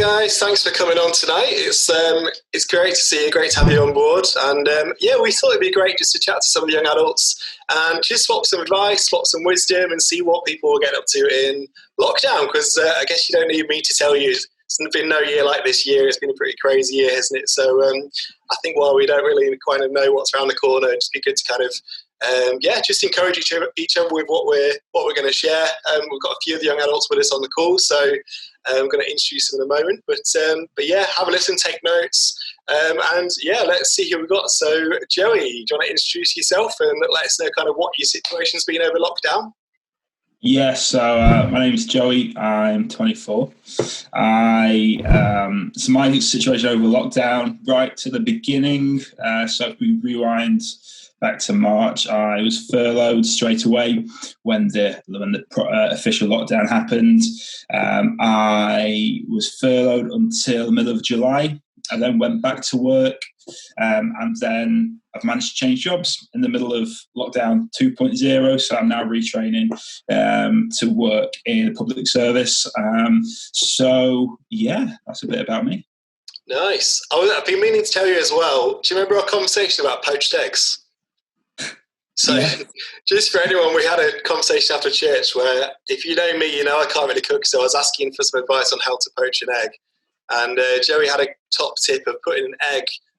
guys, thanks for coming on tonight. It's great to see you, great to have you on board. And yeah, we thought it'd be great just to chat to some young adults and just swap some advice, swap some wisdom, and see what people will get up to in lockdown. Because I guess you don't need me to tell you, it's been no year like this year. It's been a pretty crazy year, hasn't it? So I think while we don't really kind of know what's around the corner, it'd just be good to kind of just encourage each other with what we're going to share. We've got a few of the young adults with us on the call, so I'm going to introduce them in a moment. But yeah, have a listen, take notes, and yeah, let's see who we've got. So Joey, do you want to introduce yourself and let us know kind of what your situation's been over lockdown? Yeah, so my name's Joey. I'm 24. So my situation over lockdown, right to the beginning. So if we rewind back to March, I was furloughed straight away when the official lockdown happened. I was furloughed until the middle of July. I then went back to work, and then I've managed to change jobs in the middle of lockdown 2.0. So I'm now retraining to work in the public service. So yeah, that's a bit about me. Nice. I've been meaning to tell you as well. Do you remember our conversation about poached eggs? So yeah. Just for anyone, we had a conversation after church where, if you know me, you know I can't really cook, so I was asking for some advice on how to poach an egg. And Joey had a top tip of putting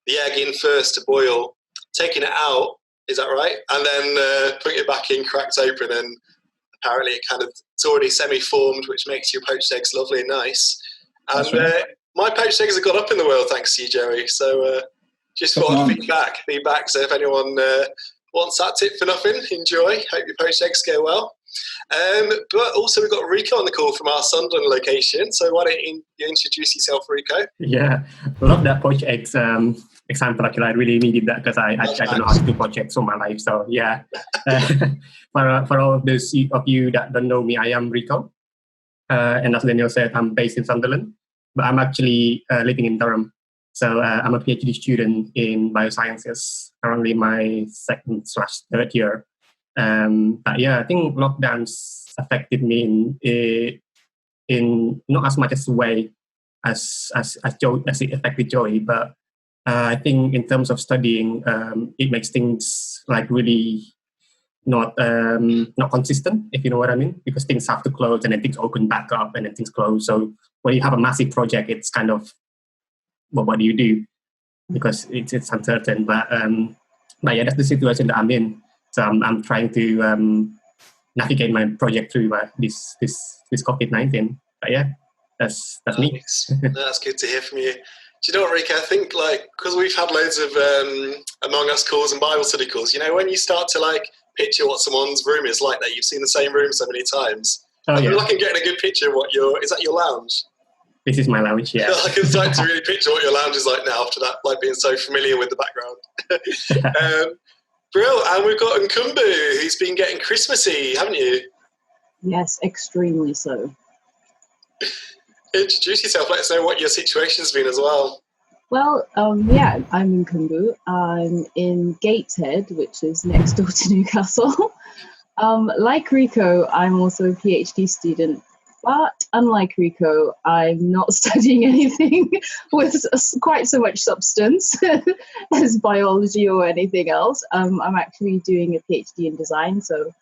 the egg in first to boil, taking it out, is that right? And then putting it back in, cracked open, and apparently it's already semi-formed, which makes your poached eggs lovely and nice. And right. My poached eggs have got up in the world thanks to you, Joey. So just thought I'd feedback. So if anyone wants that tip for nothing, enjoy. Hope your poached eggs go well. But also we've got Rico on the call from our Sunderland location. So why don't you introduce yourself, Rico? Yeah, I love that poached eggs example. Actually, I really needed that because I don't know how to do poached eggs all my life. So yeah, for all of those of you that don't know me, I am Rico. And as Daniel said, I'm based in Sunderland, but I'm actually living in Durham. So I'm a PhD student in biosciences, currently my second/third year. But yeah, I think lockdowns affected me in not as much as way as it affected Joey, but I think in terms of studying, it makes things like really not consistent, if you know what I mean, because things have to close and then things open back up and then things close. So when you have a massive project, it's kind of, well, what do you do? Because it's uncertain. But yeah, that's the situation that I'm in. So I'm trying to navigate my project through this COVID-19. But yeah, that's me. That's good to hear from you. Do you know what, Rico? I think because we've had loads of Among Us calls and Bible study calls. You know, when you start to picture what someone's room is like, that you've seen the same room so many times. I feel like I'm getting a good picture of is that your lounge? This is my lounge, yeah. I can start to really picture what your lounge is like now after that, being so familiar with the background. Brill, and we've got Nkumbu, who's been getting Christmassy, haven't you? Yes, extremely so. Introduce yourself, let us know what your situation's been as well. Well, yeah, I'm Nkumbu. I'm in Gateshead, which is next door to Newcastle. Like Rico, I'm also a PhD student. But unlike Rico, I'm not studying anything with quite so much substance as biology or anything else. I'm actually doing a PhD in design, so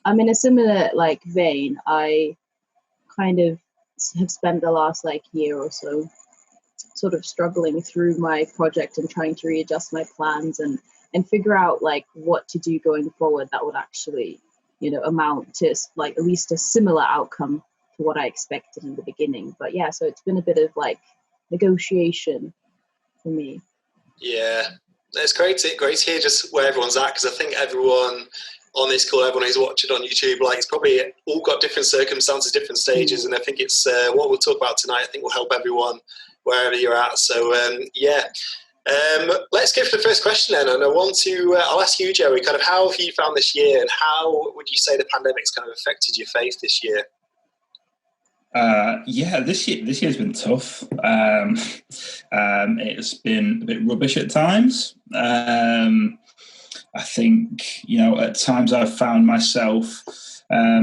I'm in a similar vein. I kind of have spent the last year or so sort of struggling through my project and trying to readjust my plans and figure out what to do going forward that would actually, amount to at least a similar outcome to what I expected in the beginning. But yeah, so it's been a bit of negotiation for me. Yeah, it's great to hear just where everyone's at, because I think everyone on this call, everyone who's watching on YouTube, it's probably all got different circumstances, different stages, and I think it's what we'll talk about tonight, I think will help everyone wherever you're at. So let's go for the first question then, and I'll ask you, Joey, kind of how have you found this year, and how would you say the pandemic's kind of affected your faith this year? This year's been tough. It's been a bit rubbish at times. I think, at times I've found myself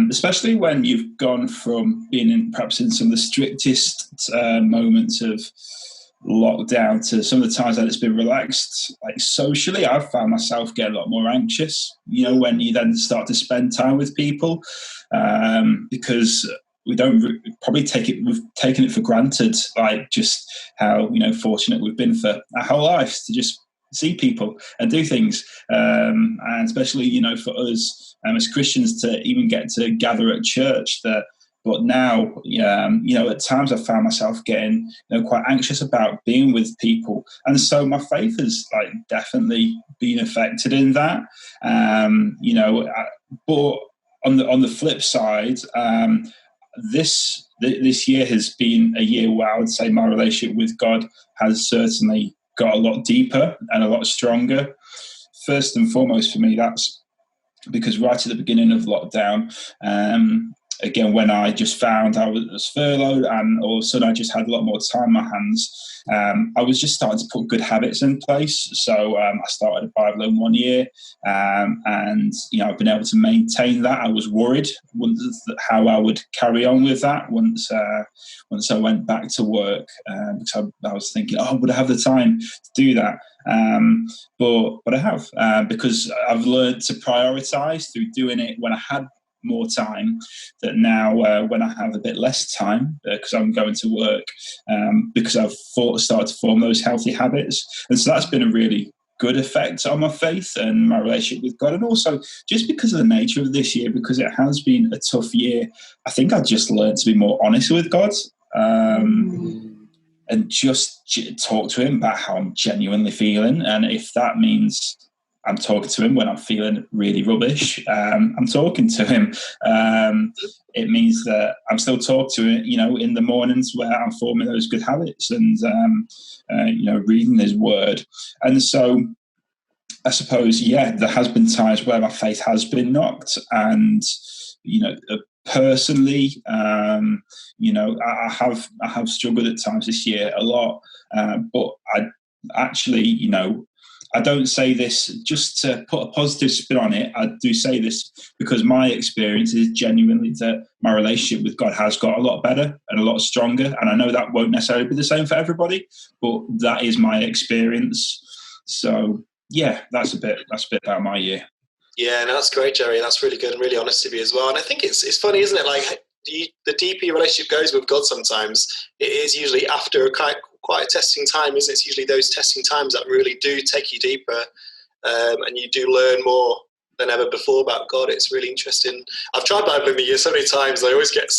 especially when you've gone from being perhaps in some of the strictest moments of lockdown to some of the times that it's been relaxed. Like socially, I've found myself getting a lot more anxious, when you then start to spend time with people, because we don't probably we've taken it for granted, like just how, fortunate we've been for our whole lives to just see people and do things. And especially, for us as Christians to even get to gather at church. But now, at times I found myself getting quite anxious about being with people. And so my faith has definitely been affected in that. But on the flip side, this year has been a year where I would say my relationship with God has certainly got a lot deeper and a lot stronger. First and foremost for me, that's because right at the beginning of lockdown, again, when I just found I was furloughed and all of a sudden I just had a lot more time on my hands, I was just starting to put good habits in place. So I started a Bible in 1 year, and I've been able to maintain that. I was worried how I would carry on with that once I went back to work, because I was thinking, would I have the time to do that? But I have, because I've learned to prioritize through doing it when I had more time, that now when I have a bit less time, because I'm going to work, because I've started to form those healthy habits. And so that's been a really good effect on my faith and my relationship with God. And also just because of the nature of this year, because it has been a tough year, I think I just learned to be more honest with God, and just talk to him about how I'm genuinely feeling. And if that means I'm talking to him when I'm feeling really rubbish, I'm talking to him. It means that I'm still talking to him, in the mornings where I'm forming those good habits and, reading his word. And so I suppose, there has been times where my faith has been knocked, and, personally, I have struggled at times this year a lot, but I actually, I don't say this just to put a positive spin on it. I do say this because my experience is genuinely that my relationship with God has got a lot better and a lot stronger. And I know that won't necessarily be the same for everybody, but that is my experience. So that's a bit about my year. Yeah, no, that's great, Jerry. That's really good and really honest of you as well. And I think it's funny, isn't it? Like the deeper your relationship goes with God, sometimes it is usually after quite a testing time, isn't it? It's usually those testing times that really do take you deeper, and you do learn more than ever before about God. It's really interesting. I've tried Bible in the year so many times. I always get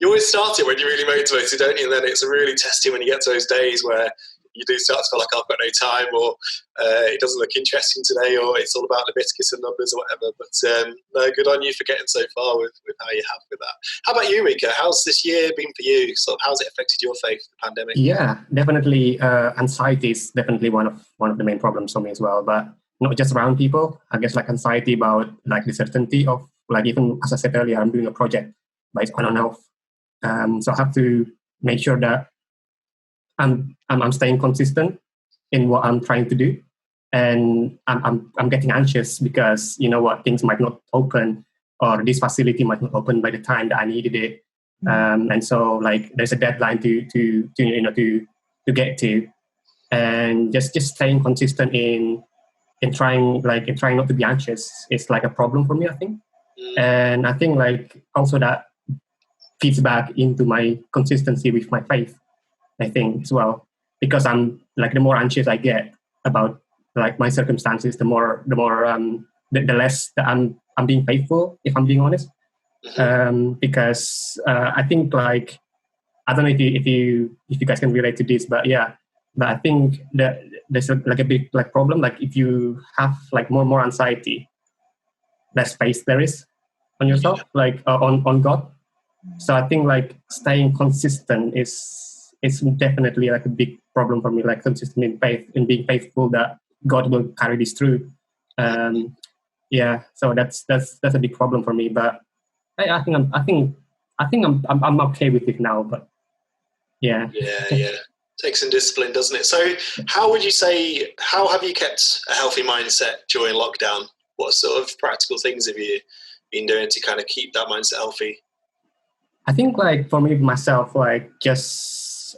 you always start it when you're really motivated, don't you? And then it's really testing when you get to those days where you do start to feel like I've got no time, or it doesn't look interesting today, or it's all about Leviticus and Numbers or whatever. But no, good on you for getting so far with how you have with that. How about you, Mika? How's this year been for you? So how's it affected your faith, the pandemic? Yeah, definitely. Anxiety is definitely one of the main problems for me as well. But not just around people. I guess anxiety about the certainty of even as I said earlier, I'm doing a project, but it's on and off. So I have to make sure that I'm staying consistent in what I'm trying to do, and I'm getting anxious because things might not open, or this facility might not open by the time that I needed it, and so there's a deadline to get to, and just staying consistent in trying not to be anxious is a problem for me, I think, and I think also that feeds back into my consistency with my faith, I think, as well, because I'm the more anxious I get about my circumstances, the less that I'm being faithful, if I'm being honest. Because I think I don't know if you guys can relate to this, but I think that there's a big problem. If you have more anxiety, less faith there is on yourself, on God. So I think staying consistent is definitely a big problem for me. Consistent in faith and being faithful that God will carry this through. So that's a big problem for me. But I think I'm okay with it now. But yeah. Takes some discipline, doesn't it? So how have you kept a healthy mindset during lockdown? What sort of practical things have you been doing to kind of keep that mindset healthy? I think like for me myself, like just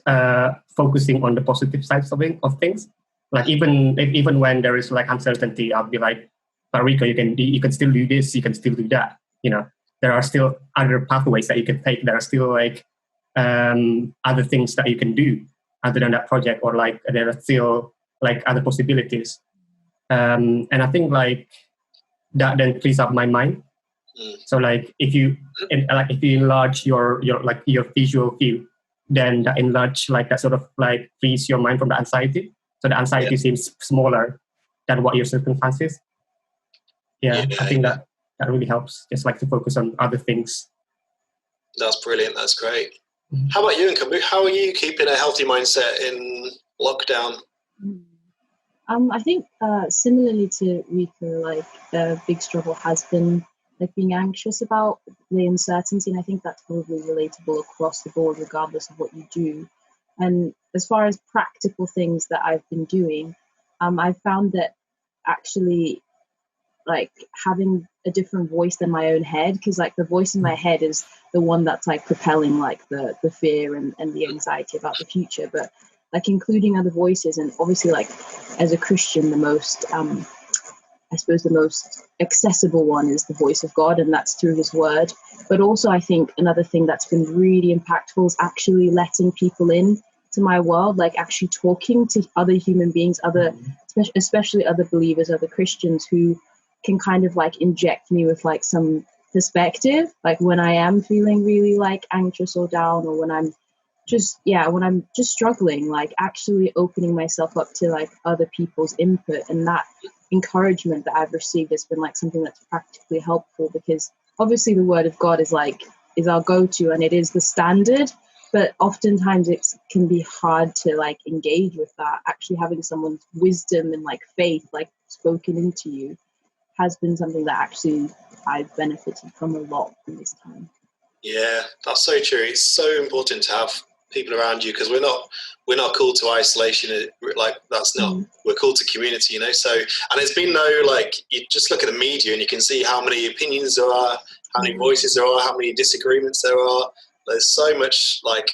focusing on the positive sides of things. Like even when there is like uncertainty, I'll be like, Rico, you can still do this, you can still do that. You know, there are still other pathways that you can take. There are still like other things that you can do other than that project, or like there are still like other possibilities. And I think like that then clears up my mind. So like if you enlarge your visual field, then that enlarge like that sort of like frees your mind from the anxiety. So the anxiety seems smaller than what your circumstances. I think that really helps. Just like to focus on other things. That's brilliant. That's great. How about you, Nkumbu? How are you keeping a healthy mindset in lockdown? I think similarly to Rico, like the big struggle has been like being anxious about the uncertainty, and I think that's probably relatable across the board, regardless of what you do. And as far as practical things that I've been doing, I've found that actually like having a different voice than my own head, because like the voice in my head is the one that's like propelling like the fear and the anxiety about the future, but like including other voices, and obviously like as a Christian, the most I suppose the most accessible one is the voice of God, and that's through his word. But also I think another thing that's been really impactful is actually letting people in to my world, like actually talking to other human beings, especially other believers, other Christians, who can kind of like inject me with like some perspective, like when I am feeling really like anxious or down, or when I'm just struggling, like actually opening myself up to like other people's input. And that encouragement that I've received has been like something that's practically helpful, because obviously the word of God is our go-to and it is the standard, but oftentimes it can be hard to like engage with that. Actually having someone's wisdom and like faith like spoken into you has been something that actually I've benefited from a lot in this time. Yeah, that's so true. It's so important to have people around you, because we're not called to isolation. Like that's not, we're called to community, you know. So, and it's been like you just look at the media and you can see how many opinions there are, how many voices there are, how many disagreements there are. There's so much like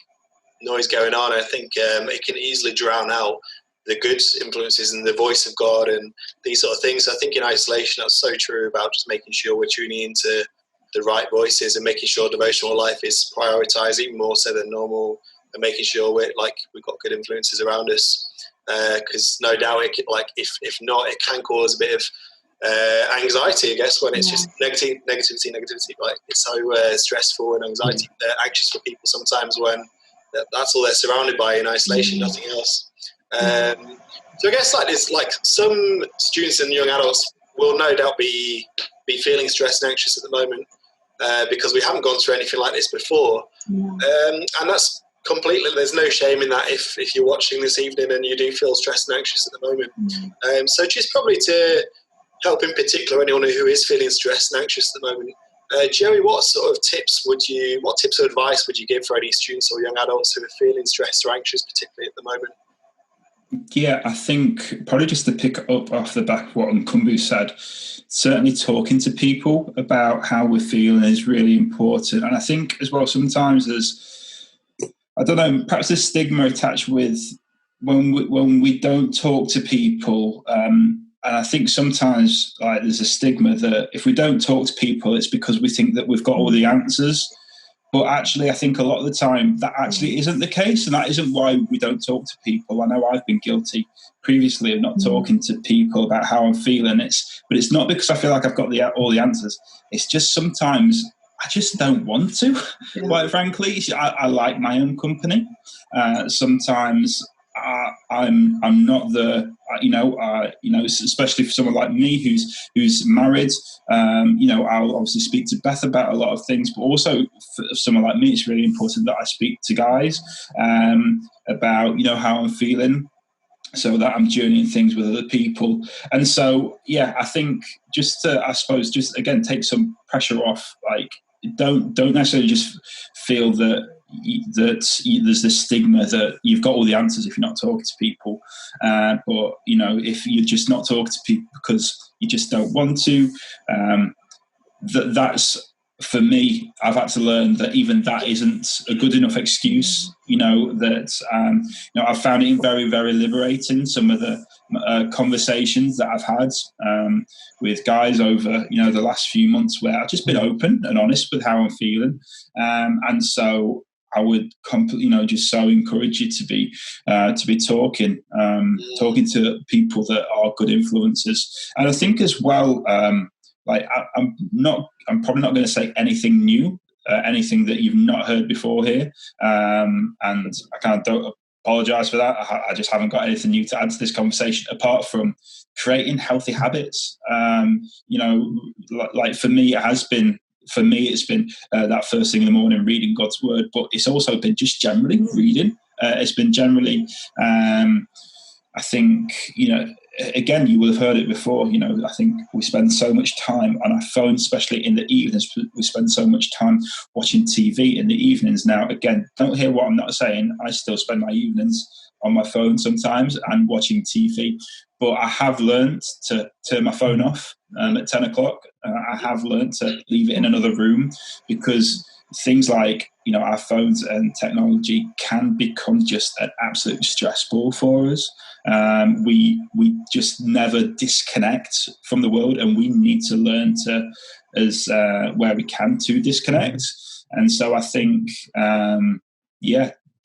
noise going on. I think it can easily drown out the good influences and the voice of God and these sort of things. So I think in isolation, that's so true about just making sure we're tuning into the right voices and making sure devotional life is prioritized even more so than normal, and making sure we've got good influences around us. Because no doubt it like if not, it can cause a bit of anxiety, I guess, when it's just negativity. Like it's so stressful and anxious for people sometimes when that's all they're surrounded by in isolation, nothing else. So I guess like it's like some students and young adults will no doubt be feeling stressed and anxious at the moment because we haven't gone through anything like this before, and that's completely, there's no shame in that if you're watching this evening and you do feel stressed and anxious at the moment. So just probably to help in particular anyone who is feeling stressed and anxious at the moment, Jerry, what tips or advice would you give for any students or young adults who are feeling stressed or anxious, particularly at the moment? Yeah, I think probably just to pick up off the back of what Nkumbu said, certainly talking to people about how we're feeling is really important. And I think as well, sometimes there's, I don't know, perhaps there's stigma attached with when we don't talk to people. And I think sometimes like there's a stigma that if we don't talk to people, it's because we think that we've got all the answers. But actually, I think a lot of the time that actually isn't the case, and that isn't why we don't talk to people. I know I've been guilty previously of not talking to people about how I'm feeling. But it's not because I feel like I've got all the answers. It's just sometimes I just don't want to. Quite frankly, I like my own company. Sometimes I'm not the especially for someone like me who's married. I'll obviously speak to Beth about a lot of things, but also for someone like me, it's really important that I speak to guys about how I'm feeling, so that I'm journeying things with other people. And so I think just to, I suppose, just again take some pressure off. Like don't necessarily just feel that there's this stigma that you've got all the answers if you're not talking to people, but if you're just not talking to people because you just don't want to, that's, for me, I've had to learn that even that isn't a good enough excuse. I've found it very, very liberating, some of the conversations that I've had with guys over, the last few months, where I've just been open and honest with how I'm feeling. And so I would just so encourage you to be talking to people that are good influencers. And I think as well, I'm probably not going to say anything new, anything that you've not heard before here. And I kind of don't apologize for that. I just haven't got anything new to add to this conversation, apart from creating healthy habits. Like for me, it's been that first thing in the morning, reading God's word, but it's also been just generally reading. It's been generally, I think, again, you will have heard it before, I think we spend so much time on our phones, especially in the evenings. We spend so much time watching TV in the evenings. Now, again, don't hear what I'm not saying. I still spend my evenings on my phone sometimes and watching TV, but I have learned to turn my phone off at 10 o'clock. I have learned to leave it in another room, because things like, our phones and technology can become just an absolute stress ball for us. We just never disconnect from the world, and we need to learn to, where we can, to disconnect. And so I think,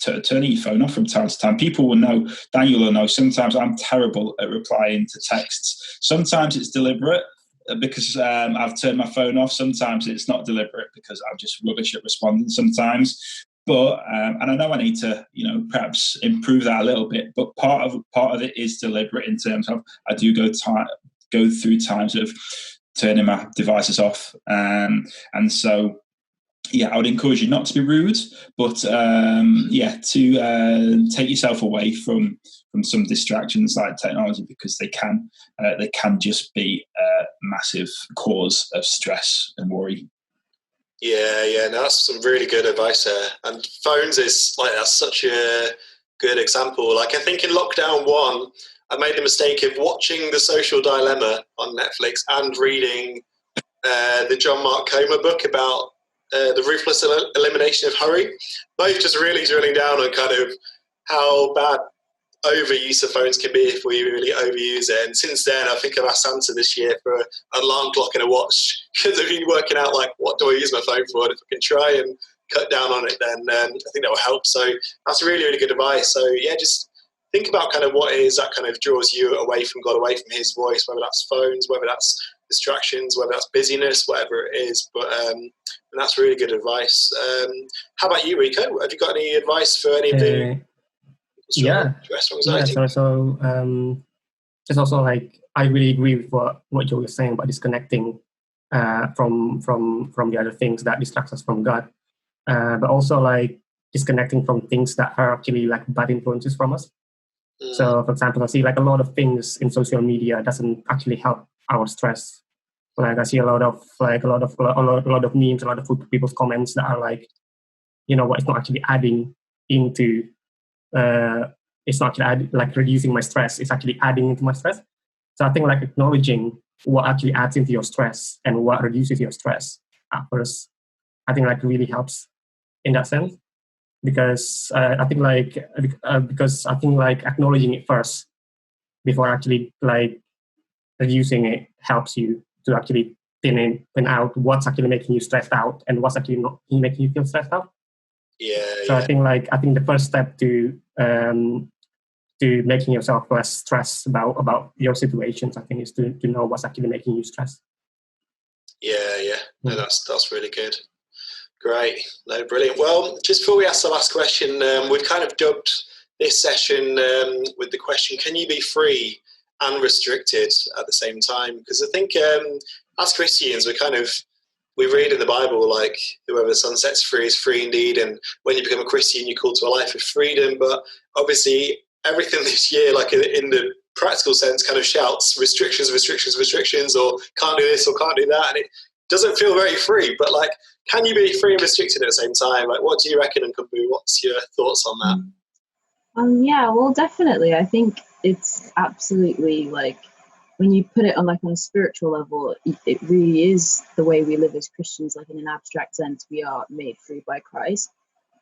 turning your phone off from time to time. People will know, Daniel will know, sometimes I'm terrible at replying to texts. Sometimes it's deliberate, because I've turned my phone off. Sometimes it's not deliberate, because I'm just rubbish at responding sometimes. But and I know I need to, perhaps improve that a little bit. But part of it is deliberate, in terms of I do go through times of turning my devices off, and so. Yeah, I would encourage you not to be rude, but to take yourself away from some distractions like technology, because they can just be a massive cause of stress and worry. Yeah, no, that's some really good advice there. And phones that's such a good example. Like, I think in lockdown 1, I made the mistake of watching The Social Dilemma on Netflix and reading the John Mark Comer book about the ruthless elimination of hurry, both just really drilling down on kind of how bad overuse of phones can be if we really overuse it. And since then, I think I've asked Santa this year for an alarm clock and a watch, because I've been working out, like, what do I use my phone for? And if I can try and cut down on it, then I think that will help. So that's really, really good advice. So yeah, just think about kind of what it is that kind of draws you away from God, away from his voice, whether that's phones, whether that's distractions, whether that's busyness, whatever it is. But and that's really good advice. How about you, Rico? Have you got any advice for any of the stress or anxiety? It's also like, I really agree with what Joe was saying about disconnecting from the other things that distract us from God, but also like disconnecting from things that are actually like bad influences from us. So, for example, I see like a lot of things in social media doesn't actually help our stress. Like, I see a lot of memes, a lot of people's comments that are like, it's not actually adding into, it's not actually like reducing my stress. It's actually adding into my stress. So I think like acknowledging what actually adds into your stress and what reduces your stress at first, I think like really helps in that sense. Because I think acknowledging it first before actually like reducing it helps you to actually pin out what's actually making you stressed out and what's actually not making you feel stressed out. So I think the first step to making yourself less stressed about your situations, I think, is to know what's actually making you stressed. No, that's really good. Great. No, brilliant. Well, just before we ask the last question, we've kind of dubbed this session with the question, can you be free and restricted at the same time? Because I think as Christians, we read in the Bible, like, whoever the Son sets free is free indeed. And when you become a Christian, you're called to a life of freedom. But obviously, everything this year, like in the practical sense, kind of shouts restrictions, or can't do this or can't do that. And it doesn't feel very free. But like, can you be free and restricted at the same time? Like, what do you reckon, Nkumbu? What's your thoughts on that? Yeah, well, definitely. I think it's absolutely like when you put it on like on a spiritual level, it really is the way we live as Christians. Like in an abstract sense, we are made free by Christ.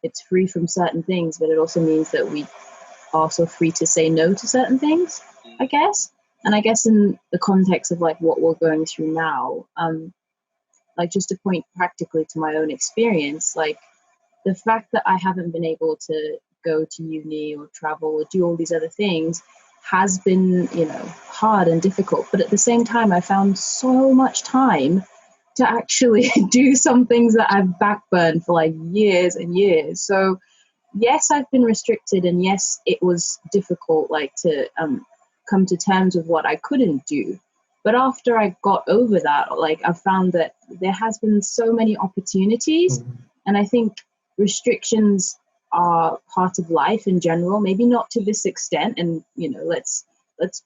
It's free from certain things, but it also means that we are also free to say no to certain things, I guess. And I guess in the context of like what we're going through now, like just to point practically to my own experience, like the fact that I haven't been able to go to uni or travel or do all these other things has been, you know, hard and difficult. But at the same time, I found so much time to actually do some things that I've backburned for like years and years. So yes, I've been restricted, and yes, it was difficult, like to come to terms with what I couldn't do. But after I got over that, like I've found that there has been so many opportunities, and I think restrictions are part of life in general. Maybe not to this extent, and you know, let's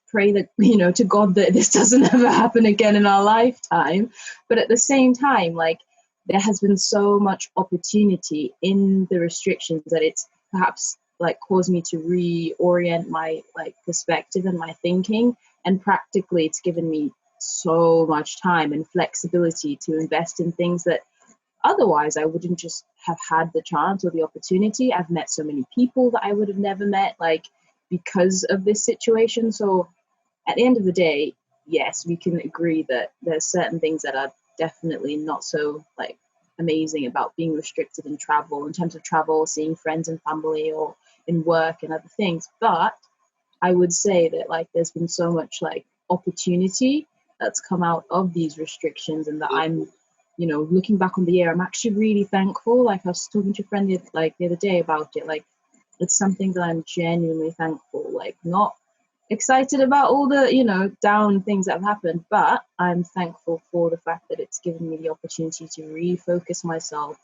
pray that, you know, to God that this doesn't ever happen again in our lifetime. But at the same time, like there has been so much opportunity in the restrictions that it's perhaps like caused me to reorient my like perspective and my thinking. And practically it's given me so much time and flexibility to invest in things that otherwise I wouldn't just have had the chance or the opportunity. I've met so many people that I would have never met, like because of this situation. So at the end of the day, yes, we can agree that there's certain things that are definitely not so like amazing about being restricted in travel, in terms of travel, seeing friends and family, or in work and other things. But I would say that like there's been so much like opportunity that's come out of these restrictions, and that I'm, you know, looking back on the year, I'm actually really thankful. Like I was talking to a friend the other day about it. Like it's something that I'm genuinely thankful. Like not excited about all the, you know, down things that have happened, but I'm thankful for the fact that it's given me the opportunity to refocus myself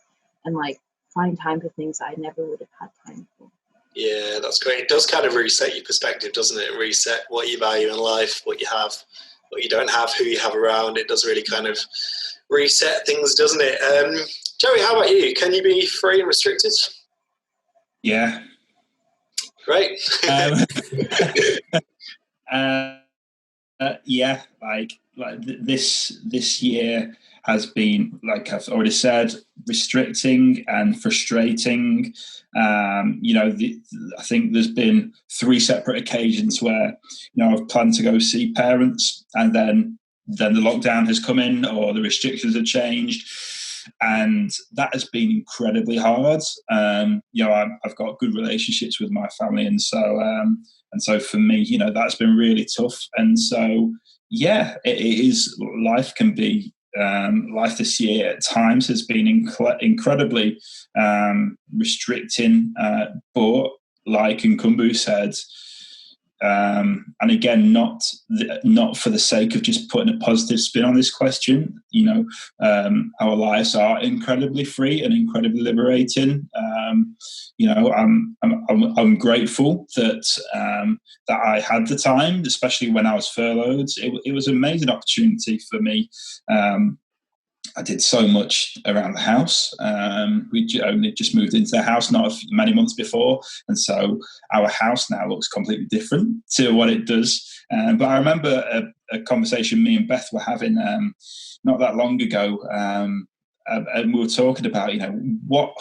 and like find time for things that I never would have had time for. Yeah, that's great. It does kind of reset your perspective, doesn't it? Reset what you value in life, what you have, what you don't have, who you have around. It does really kind of reset things, doesn't it? Joey, how about you? Can you be free and restricted? Yeah. Great. Yeah, like this year has been, like I've already said, restricting and frustrating. You know, I think there's been 3 separate occasions where, you know, I've planned to go see parents, and then the lockdown has come in, or the restrictions have changed, and that has been incredibly hard. You know, I've got good relationships with my family, and so for me, you know, that's been really tough. And so, yeah, it is. Life can be. Life this year at times has been incredibly restricting, but like Nkumbu said, and again, not for the sake of just putting a positive spin on this question. You know, our lives are incredibly free and incredibly liberating. You know, I'm grateful that that I had the time, especially when I was furloughed. It was an amazing opportunity for me. I did so much around the house. We only just moved into the house not many months before, and so our house now looks completely different to what it does. But I remember a conversation me and Beth were having not that long ago, and we were talking about, you know, what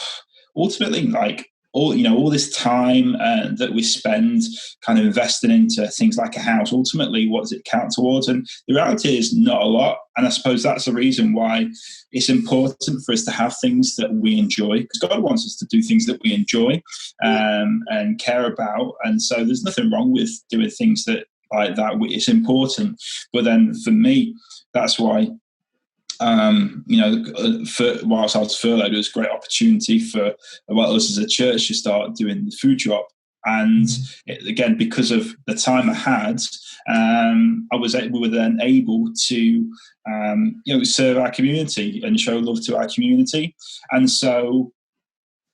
ultimately, like, all this time that we spend kind of investing into things like a house, ultimately, what does it count towards? And the reality is not a lot. And I suppose that's the reason why it's important for us to have things that we enjoy, because God wants us to do things that we enjoy and care about. And so there's nothing wrong with doing things that like that. It's important. But then for me, that's why, you know, whilst I was furloughed, it was a great opportunity for us as a church to start doing the food drop. And again, because of the time I had, we were then able to, you know, serve our community and show love to our community. And so,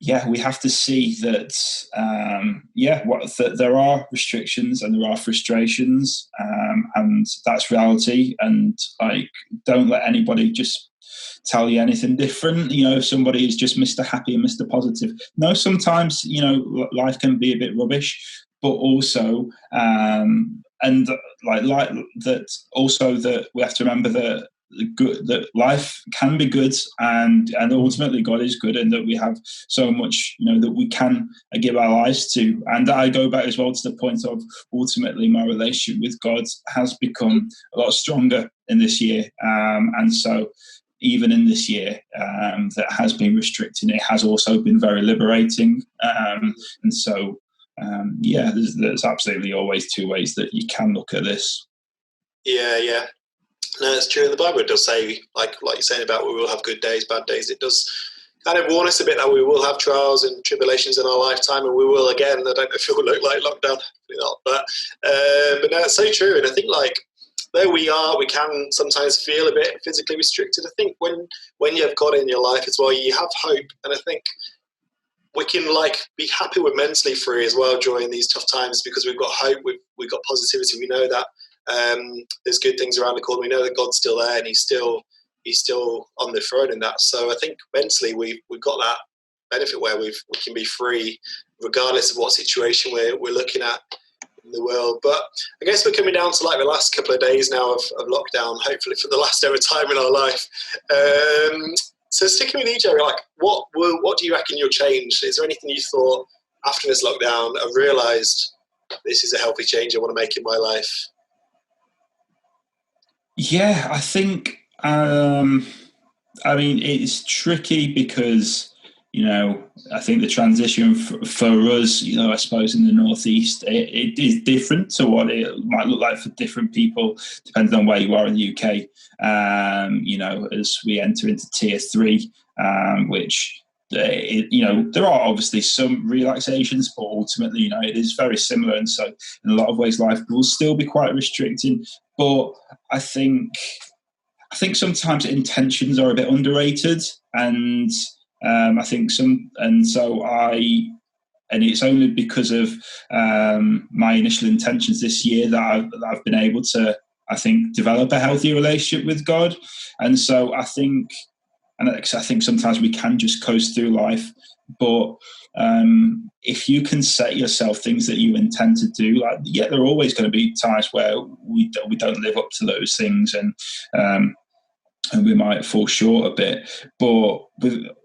yeah, we have to see that, there are restrictions and there are frustrations, and that's reality. And like, don't let anybody just tell you anything different. You know, if somebody is just Mr. Happy and Mr. Positive. No, sometimes, you know, life can be a bit rubbish, but also and like that. Also, that we have to remember that that life can be good, and ultimately God is good, and that we have so much, that we can give our lives to. And I go back as well to the point of ultimately my relationship with God has become a lot stronger in this year, and so even in this year that has been restricting, it has also been very liberating, and so there's absolutely always two ways that you can look at this. Yeah. No, it's true. In the Bible, it does say, like you're saying about we will have good days, bad days. It does kind of warn us a bit that we will have trials and tribulations in our lifetime, and we will again. I don't know if it will look like lockdown, hopefully not. But no, it's so true. And I think though we can sometimes feel a bit physically restricted. I think when you have God in your life as well, you have hope, and I think we can be happy we're mentally free as well during these tough times because we've got hope, we've got positivity. We know that there's good things around the corner. We know that God's still there and He's still on the throne in that. So I think mentally we've got that benefit where we can be free regardless of what situation we're looking at in the world. But I guess we're coming down to the last couple of days now of lockdown, hopefully for the last ever time in our life. So sticking with you, Jerry, what do you reckon you'll change? Is there anything you thought after this lockdown I realised this is a healthy change I want to make in my life? Yeah, I think, it's tricky because, I think the transition for us, I suppose in the Northeast, it is different to what it might look like for different people, depending on where you are in the UK. As we enter into tier 3, which, there are obviously some relaxations, but ultimately, it is very similar. And so in a lot of ways, life will still be quite restricting. But I think sometimes intentions are a bit underrated, and I think it's only because of my initial intentions this year that I've been able to, I think, develop a healthy relationship with God. And so I think sometimes we can just coast through life, but if you can set yourself things that you intend to do, there are always going to be times where we don't live up to those things, and we might fall short a bit. But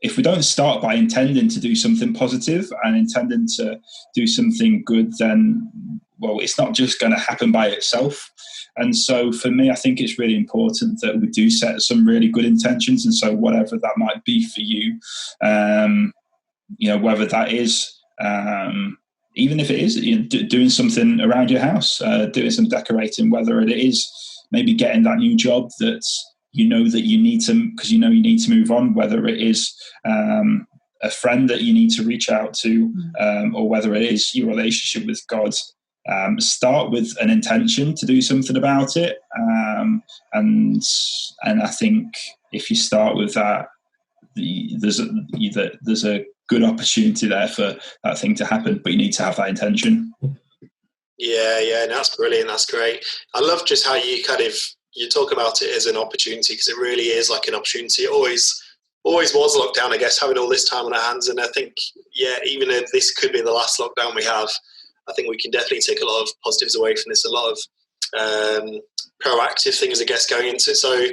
if we don't start by intending to do something positive and intending to do something good, then, well, it's not just going to happen by itself. And so for me, I think it's really important that we do set some really good intentions. And so whatever that might be for you, whether that is, even if it is doing something around your house, doing some decorating, whether it is maybe getting that new job that you need to, because you need to move on, whether it is a friend that you need to reach out to, or whether it is your relationship with God. Start with an intention to do something about it, and I think if you start with that, there's a good opportunity there for that thing to happen, but you need to have that intention. Yeah, that's brilliant. That's great. I love just how you talk about it as an opportunity, because it really is like an opportunity. It always was lockdown, I guess, having all this time on our hands. And I think, even if this could be the last lockdown we have, I think we can definitely take a lot of positives away from this, a lot of proactive things, I guess, going into it. So,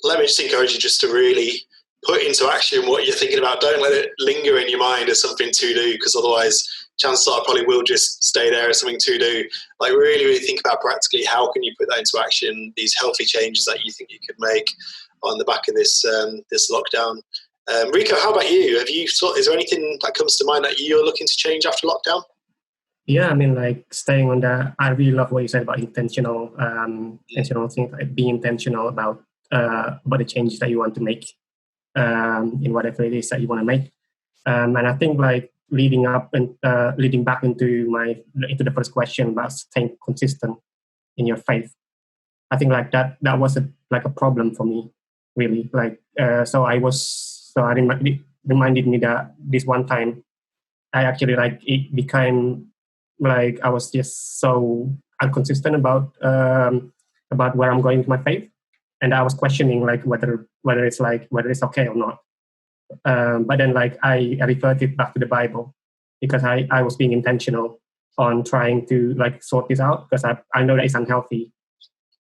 let me just encourage you just to really put into action what you're thinking about. Don't let it linger in your mind as something to do, because otherwise chances are I probably will just stay there as something to do. Really, really think about practically how can you put that into action, these healthy changes that you think you could make on the back of this lockdown. Rico, how about you? Is there anything that comes to mind that you're looking to change after lockdown? Yeah, staying on that, I really love what you said about intentional things, being intentional about the changes that you want to make in whatever it is that you want to make. And I think leading back into the first question about staying consistent in your faith, I think that was a problem for me, really. It reminded me that this one time I actually it became I was just so inconsistent about where I'm going with my faith, and I was questioning whether it's okay or not. But then I referred it back to the Bible, because I was being intentional on trying to like sort this out, because I know that it's unhealthy.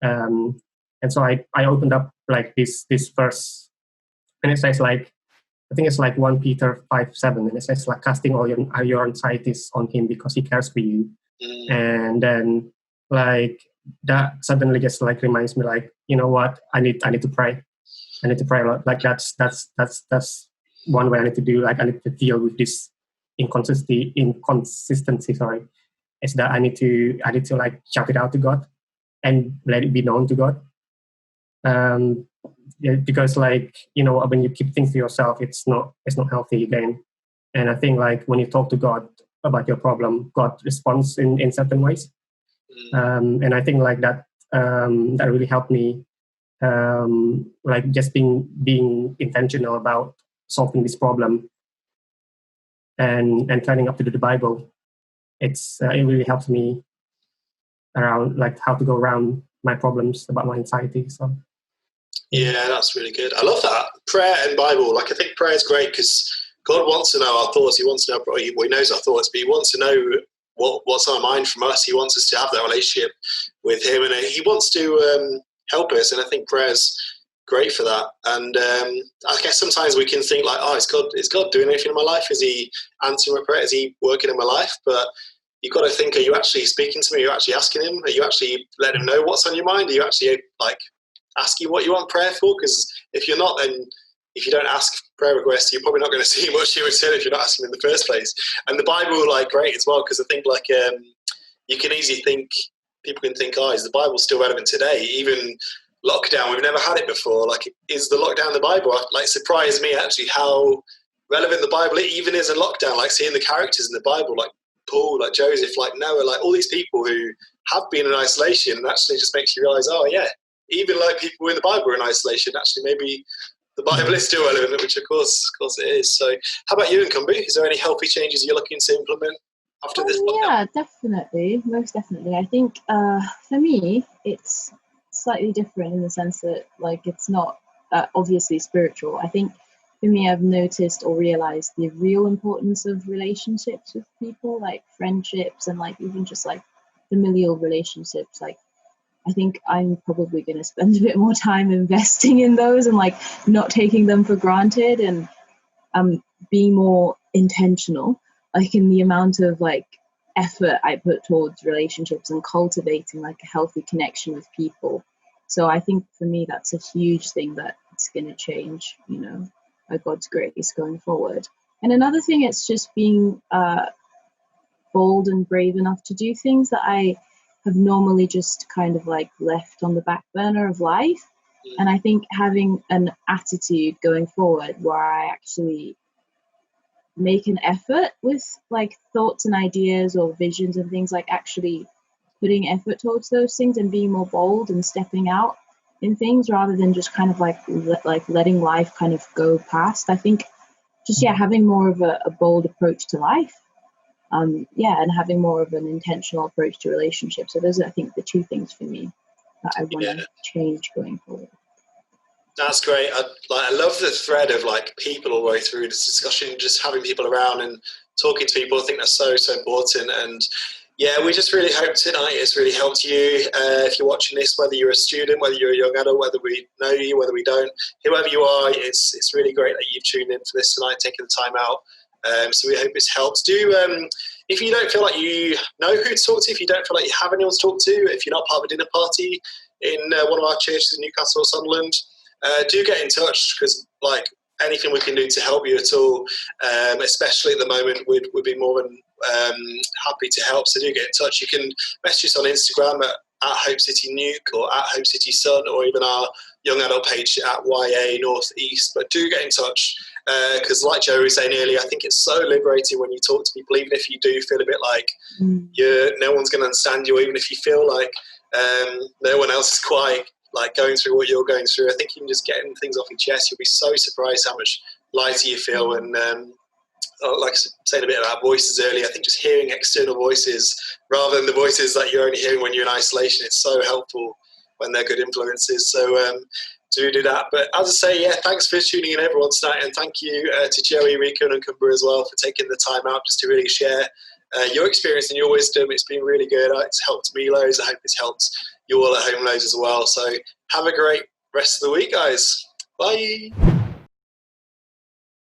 And so I opened up like this verse, and it says like, I think it's like 1 Peter 5:7, and it says like, casting all your anxieties on him because he cares for you. And then like that suddenly just like reminds me, like, you know what, I need to pray. I need to pray a lot. Like that's one way I need to do. Like I need to deal with this inconsistency. Sorry, is that I need to like shout it out to God and let it be known to God. Yeah, because like, you know, when you keep things to yourself, it's not healthy again. And I think like when you talk to God about your problem, God responds in certain ways. And I think like that that really helped me, like just being intentional about solving this problem and turning up to the Bible. It really helps me around like how to go around my problems about my anxiety. So yeah, that's really good. I love that. Prayer and Bible. Like, I think prayer is great because God wants to know our thoughts. He wants to know, well, he knows our thoughts, but he wants to know what's on our mind from us. He wants us to have that relationship with him, and he wants to help us. And I think prayer is great for that. And I guess sometimes we can think like, oh, is God doing anything in my life? Is he answering my prayer? Is he working in my life? But you've got to think, are you actually speaking to me? Are you actually asking him? Are you actually letting him know what's on your mind? Are you actually like asking what you want prayer for? Because if you're not, then if you don't ask prayer requests, you're probably not going to see much in return if you're not asking in the first place. And the Bible, like, great as well, because I think like you can easily think, people can think, oh, is the Bible still relevant today? Even lockdown, we've never had it before. Like, is the lockdown the Bible? Like, surprised me actually how relevant the Bible even is in lockdown. Like, seeing the characters in the Bible, like Paul, like Joseph, like Noah, like all these people who have been in isolation, and actually just makes you realize, oh yeah, even like people in the Bible are in isolation. Actually, maybe the Bible is still relevant, which of course it is. So, how about you, Nkumbi? Is there any healthy changes you're looking to implement after this lockdown? Yeah, definitely, most definitely. I think for me, it's slightly different in the sense that like it's not obviously spiritual. I think for me, I've noticed or realized the real importance of relationships with people, like friendships and like even just like familial relationships. Like, I think I'm probably going to spend a bit more time investing in those and like not taking them for granted, and being more intentional, like in the amount of like effort I put towards relationships and cultivating like a healthy connection with people. So I think for me, that's a huge thing that it's going to change, you know, by God's grace going forward. And another thing, it's just being bold and brave enough to do things that I have normally just kind of like left on the back burner of life. And I think having an attitude going forward where I actually make an effort with like thoughts and ideas or visions and things, like actually putting effort towards those things and being more bold and stepping out in things rather than just kind of like letting life kind of go past. I think just, yeah, having more of a bold approach to life. And having more of an intentional approach to relationships. So those are, I think, the two things for me that I want to change going forward. That's great. I love the thread of like people all the way through this discussion, just having people around and talking to people. I think that's so important. And yeah, we just really hope tonight it's really helped you. If you're watching this, whether you're a student, whether you're a young adult, whether we know you, whether we don't, whoever you are, it's really great that you've tuned in for this tonight, taking the time out. So we hope it's helped. If you don't feel like you know who to talk to, if you don't feel like you have anyone to talk to, if you're not part of a dinner party in one of our churches in Newcastle or Sunderland, do get in touch, because like anything we can do to help you at all, especially at the moment, we'd be more than happy to help. So do get in touch. You can message us on Instagram at Hope City Nuke or at Hope City Sun, or even our young adult page at YA Northeast. But do get in touch, because like Joe was saying earlier, I think it's so liberating when you talk to people, even if you do feel a bit like no one's going to understand you, or even if you feel like no one else is quite like going through what you're going through. I think you can just getting things off your chest. You'll be so surprised how much lighter you feel. And like saying a bit about voices earlier, I think just hearing external voices rather than the voices that you're only hearing when you're in isolation, it's so helpful when they're good influences. So do that. But as I say, yeah, thanks for tuning in, everyone, tonight, and thank you to Joey, Rico, and Nkumbi as well for taking the time out just to really share your experience and your wisdom. It's been really good. It's helped me loads. I hope it's helped you all at home loads as well. So have a great rest of the week, guys. Bye.